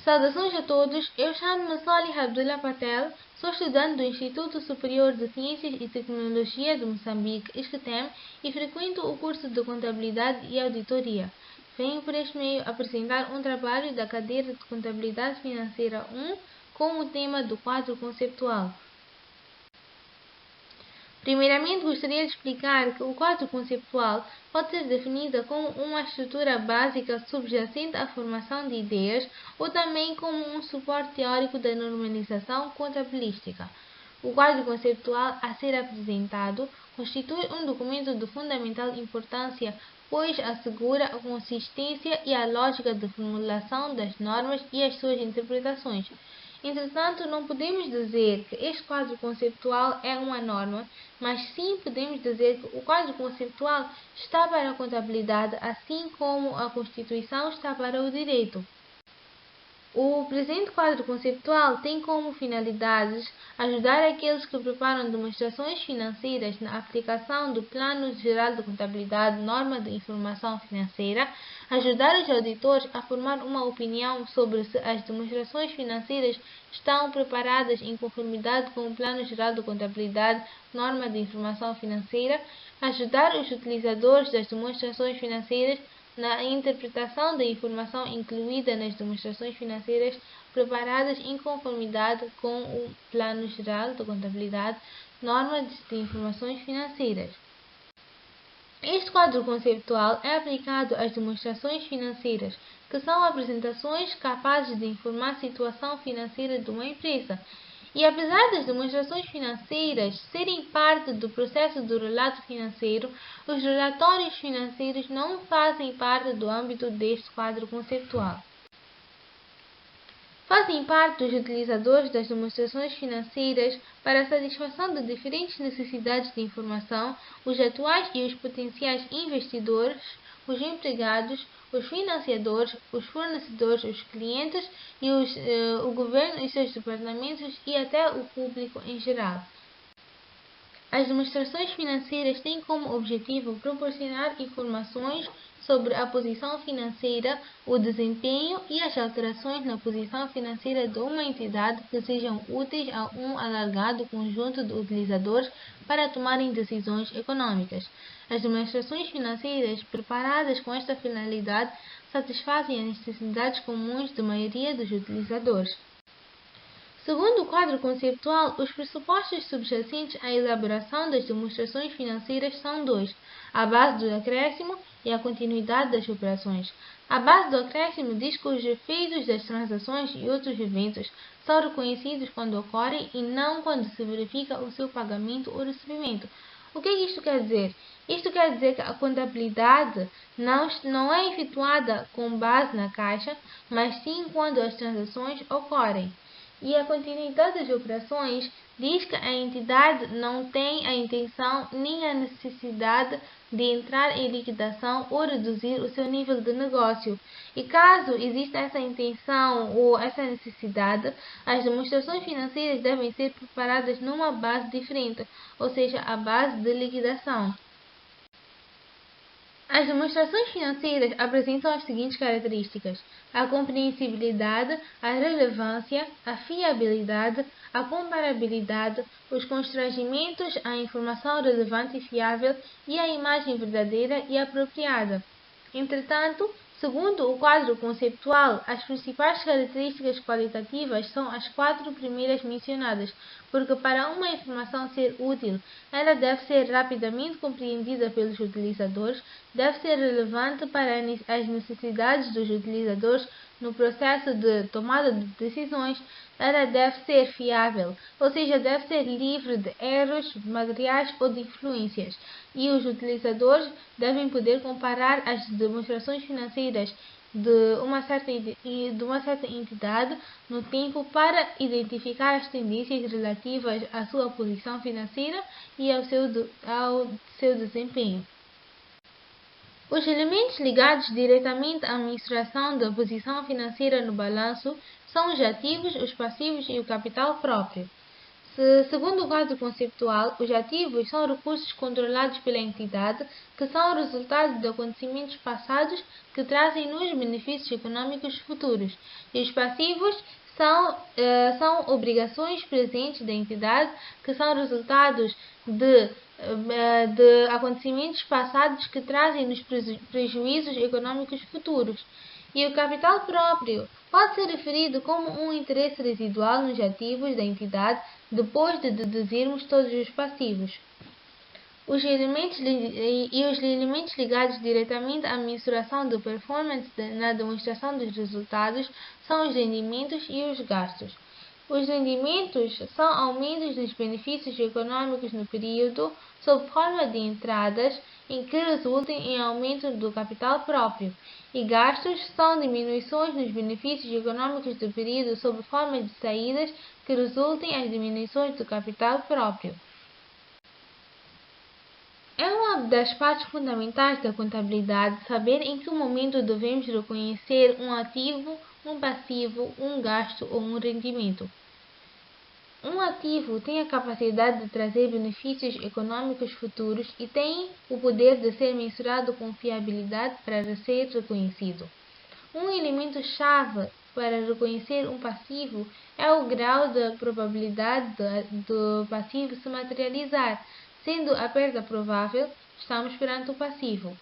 Saudações a todos, eu chamo-me Salih Abdullah Patel, sou estudante do Instituto Superior de Ciências e Tecnologia de Moçambique, ISCTEM, e frequento o curso de Contabilidade e Auditoria. Venho por este meio apresentar um trabalho da cadeira de Contabilidade Financeira 1 com o tema do quadro conceptual. Primeiramente, gostaria de explicar que o quadro conceptual pode ser definido como uma estrutura básica subjacente à formação de ideias ou também como um suporte teórico da normalização contabilística. O quadro conceptual a ser apresentado constitui um documento de fundamental importância, pois assegura a consistência e a lógica de formulação das normas e as suas interpretações. Entretanto, não podemos dizer que este quadro conceptual é uma norma, mas sim podemos dizer que o quadro conceptual está para a contabilidade, assim como a Constituição está para o direito. O presente quadro conceptual tem como finalidades ajudar aqueles que preparam demonstrações financeiras na aplicação do Plano Geral de Contabilidade, norma de informação financeira, ajudar os auditores a formar uma opinião sobre se as demonstrações financeiras estão preparadas em conformidade com o Plano Geral de Contabilidade, norma de informação financeira, ajudar os utilizadores das demonstrações financeiras na interpretação da informação incluída nas demonstrações financeiras preparadas em conformidade com o Plano Geral de Contabilidade, normas de informações financeiras. Este quadro conceptual é aplicado às demonstrações financeiras, que são apresentações capazes de informar a situação financeira de uma empresa. E apesar das demonstrações financeiras serem parte do processo do relato financeiro, os relatórios financeiros não fazem parte do âmbito deste quadro conceptual. Fazem parte dos utilizadores das demonstrações financeiras para a satisfação de diferentes necessidades de informação, os atuais e os potenciais investidores, os empregados, os financiadores, os fornecedores, os clientes e o governo e seus departamentos e até o público em geral. As demonstrações financeiras têm como objetivo proporcionar informações sobre a posição financeira, o desempenho e as alterações na posição financeira de uma entidade que sejam úteis a um alargado conjunto de utilizadores para tomarem decisões econômicas. As demonstrações financeiras preparadas com esta finalidade satisfazem as necessidades comuns da maioria dos utilizadores. Segundo o quadro conceptual, os pressupostos subjacentes à elaboração das demonstrações financeiras são dois: a base do acréscimo e a continuidade das operações. A base do acréscimo diz que os efeitos das transações e outros eventos são reconhecidos quando ocorrem e não quando se verifica o seu pagamento ou recebimento. O que isto quer dizer? Isto quer dizer que a contabilidade não é efetuada com base na caixa, mas sim quando as transações ocorrem. E a continuidade das operações diz que a entidade não tem a intenção nem a necessidade de entrar em liquidação ou reduzir o seu nível de negócio. E caso exista essa intenção ou essa necessidade, as demonstrações financeiras devem ser preparadas numa base diferente, ou seja, a base de liquidação. As demonstrações financeiras apresentam as seguintes características: a compreensibilidade, a relevância, a fiabilidade, a comparabilidade, os constrangimentos, a informação relevante e fiável e a imagem verdadeira e apropriada. Entretanto, segundo o quadro conceptual, as principais características qualitativas são as quatro primeiras mencionadas, porque para uma informação ser útil, ela deve ser rapidamente compreendida pelos utilizadores, deve ser relevante para as necessidades dos utilizadores no processo de tomada de decisões, ela deve ser fiável, ou seja, deve ser livre de erros materiais ou de influências, e os utilizadores devem poder comparar as demonstrações financeiras de uma certa entidade no tempo para identificar as tendências relativas à sua posição financeira e ao seu desempenho. Os elementos ligados diretamente à mensuração da posição financeira no balanço são os ativos, os passivos e o capital próprio. Segundo o quadro conceptual, os ativos são recursos controlados pela entidade que são resultado de acontecimentos passados que trazem-nos benefícios econômicos futuros. E os passivos são obrigações presentes da entidade que são resultados de acontecimentos passados que trazem-nos prejuízos econômicos futuros. E o capital próprio pode ser referido como um interesse residual nos ativos da entidade depois de deduzirmos todos os passivos. Os elementos ligados diretamente à mensuração da performance na demonstração dos resultados são os rendimentos e os gastos. Os rendimentos são aumentos dos benefícios econômicos no período sob forma de entradas em que resultem em aumento do capital próprio, e gastos são diminuições nos benefícios econômicos do período sob forma de saídas que resultem em diminuições do capital próprio. É uma das partes fundamentais da contabilidade saber em que momento devemos reconhecer um ativo, um passivo, um gasto ou um rendimento. Um ativo tem a capacidade de trazer benefícios econômicos futuros e tem o poder de ser mensurado com fiabilidade para ser reconhecido. Um elemento-chave para reconhecer um passivo é o grau de probabilidade do passivo se materializar. Sendo a perda provável, estamos perante o passivo.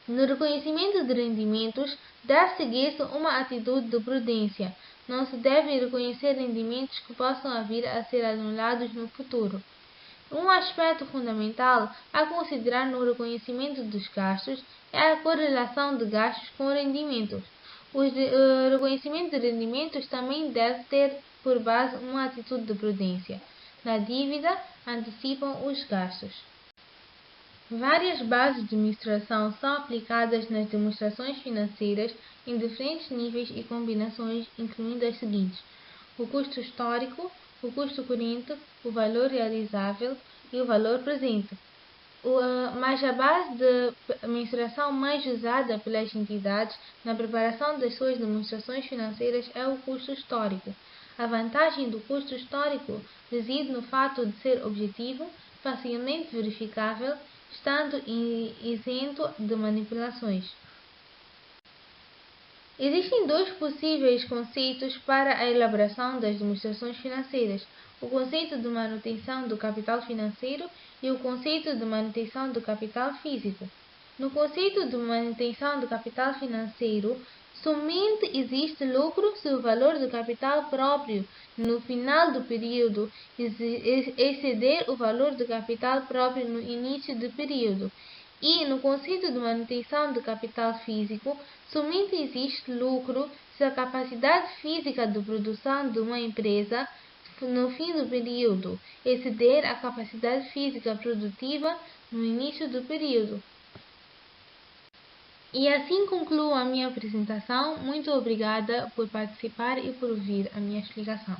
No reconhecimento de rendimentos, deve seguir-se uma atitude de prudência. Não se devem reconhecer rendimentos que possam vir a ser anulados no futuro. Um aspecto fundamental a considerar no reconhecimento dos gastos é a correlação de gastos com rendimentos. O reconhecimento de rendimentos também deve ter por base uma atitude de prudência. Na dívida, antecipam os gastos. Várias bases de mensuração são aplicadas nas demonstrações financeiras em diferentes níveis e combinações, incluindo as seguintes: o custo histórico, o custo corrente, o valor realizável e o valor presente. Mas a base de mensuração mais usada pelas entidades na preparação das suas demonstrações financeiras é o custo histórico. A vantagem do custo histórico reside no fato de ser objetivo, facilmente verificável, estando isento de manipulações. Existem dois possíveis conceitos para a elaboração das demonstrações financeiras: o conceito de manutenção do capital financeiro e o conceito de manutenção do capital físico. No conceito de manutenção do capital financeiro, somente existe lucro se o valor do capital próprio no final do período exceder o valor do capital próprio no início do período. E, no conceito de manutenção do capital físico, somente existe lucro se a capacidade física de produção de uma empresa no fim do período exceder a capacidade física produtiva no início do período. E assim concluo a minha apresentação. Muito obrigada por participar e por ouvir a minha explicação.